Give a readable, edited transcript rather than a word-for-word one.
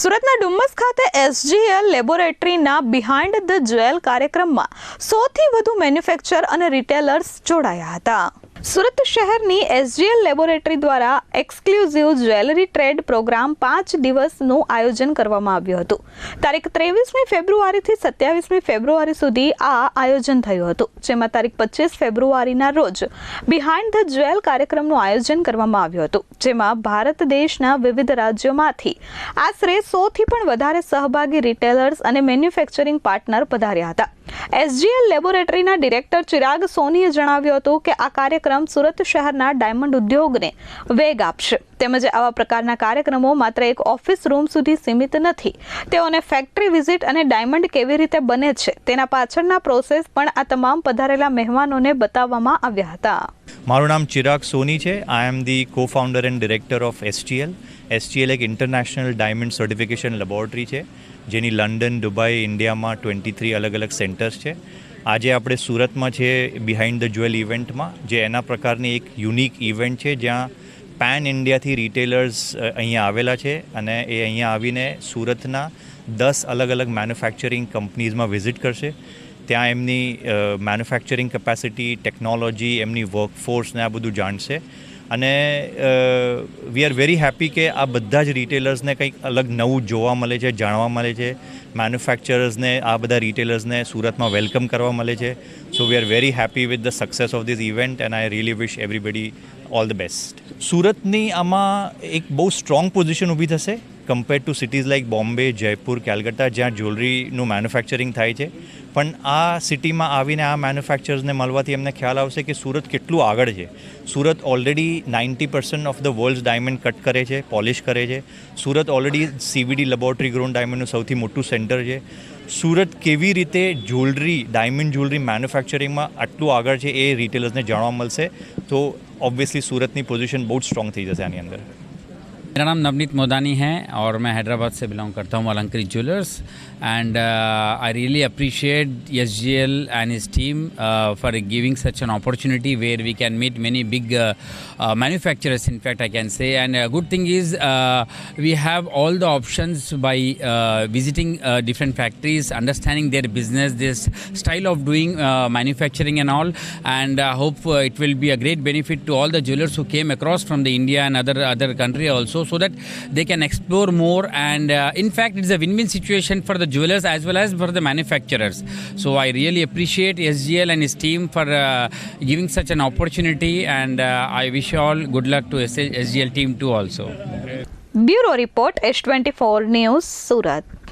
સુરતના ડુમ્મસ ખાતે એસજીએલ લેબોરેટરીના behind the jewel કાર્યક્રમમાં 100થી વધુ મેન્યુફેક્ચર અને રિટેલર્સ જોડાયા હતા. સુરત શહેરની એસજીએલ લેબોરેટરી દ્વારા એક્સક્લુઝિવ જ્વેલરી ટ્રેડ પ્રોગ્રામ 5 દિવસનું આયોજન કરવામાં આવ્યું હતું. તારીખ 23મી ફેબ્રુઆરીથી 27મી ફેબ્રુઆરી સુધી આ આયોજન થયું હતું, જેમાં તારીખ 25 ફેબ્રુઆરીના રોજ બિહાઇન્ડ ધ જ્વેલ કાર્યક્રમનું આયોજન કરવામાં આવ્યું હતું, જેમાં ભારત દેશના વિવિધ રાજ્યોમાંથી આશરે 100થી પણ વધારે સહભાગી રિટેલર્સ અને મેન્યુફેક્ચરિંગ પાર્ટનર પધાર્યા હતા. એસજીએલ લેબોરેટરીના ડિરેક્ટર ચિરાગ સોનીએ જણાવ્યું હતું કે આ કાર્યક્રમ સુરત શહેરના ડાયમંડ ઉદ્યોગને વેગ આપશે, તેમજ આવા પ્રકારના કાર્યક્રમો માત્ર એક ઓફિસ રૂમ સુધી સીમિત નથી. તેઓને ફેક્ટરી વિઝિટ અને ડાયમંડ કેવી રીતે બને છે તેના પાછળના પ્રોસેસ પણ આ તમામ પધારેલા મહેમાનોને બતાવવામાં આવ્યા હતા. મારું નામ ચિરાગ સોની છે. I am the co-founder and director of SGL. SGL એક ઇન્ટરનેશનલ ડાયમંડ સર્ટિફિકેશન લેબોરેટરી છે, જેની લંડન, દુબઈ, ઇન્ડિયામાં 23 અલગ અલગ સેન્ટર્સ છે. આજે આપણે સુરતમાં છે બિહાઇન્ડ ધ જ્વેલ ઇવેન્ટમાં, જે એના પ્રકારની એક યુનિક ઇવેન્ટ છે, જ્યાં પેન ઇન્ડિયાથી રિટેલર્સ અહીંયા આવેલા છે અને એ અહીંયા આવીને સુરતના 10 અલગ અલગ મેન્યુફેક્ચરિંગ કંપનીઝમાં વિઝિટ કરશે. ત્યાં એમની મેન્યુફેક્ચરિંગ કેપેસિટી, ટેકનોલોજી, એમની વર્કફોર્સને આ બધું જાણશે. અને વી આર વેરી હેપી કે આ બધા જ રિટેલર્સને કંઈક અલગ નવું જોવા મળે છે, જાણવા મળે છે. મેન્યુફેક્ચરર્સને, આ બધા રિટેલર્સને સુરતમાં વેલકમ કરવા મળે છે. So we are very happy with the success of this event and I really wish everybody all the best. સુરતની આમાં એક બહુ સ્ટ્રોંગ પોઝિશન ઊભી થશે compared to cities like Bombay, Jaipur, Calcutta, જ્યાં જ્વેલરીનું મેન્યુફેક્ચરિંગ થાય છે. પણ આ સિટીમાં આવીને આ મેન્યુફેક્ચરર્સને મળવાથી એમને ખ્યાલ આવશે કે સુરત કેટલું આગળ છે. Surat already 90% of the world diamond cut કરે છે, પોલિશ કરે છે. Surat already CVD laboratory grown ડાયમંડનું સૌથી મોટું સેન્ટર છે. સુરત કેવી રીતે જ્વેલરી, ડાયમંડ જ્વેલરી મેન્યુફેક્ચરિંગમાં આટલું આગળ છે એ રિટેલર્સને જાણવા મળશે. તો ઓબ્વિયસલી સુરતની પોઝિશન બહુ જ સ્ટ્રોંગ થઈ જશે આની અંદર. मेरा नाम नवनीत मोदानी है और मैं हैदराबाद से बिलोंग करता हूँ, अलंकृत jewellers. And I really appreciate SGL and his team for giving such an opportunity where we can meet many big manufacturers, in fact I can say. And a good thing is we have all the options by visiting different factories, understanding their business, this style of doing manufacturing and all. And I hope it will be a great benefit to all the jewelers who came across from the India and other country also, so that they can explore more. And in fact it is a win-win situation for the jewelers as well as for the manufacturers. So I really appreciate SGL and his team for giving such an opportunity, and I wish you all good luck to SGL team too also. Bureau Report, S24 News, Surat.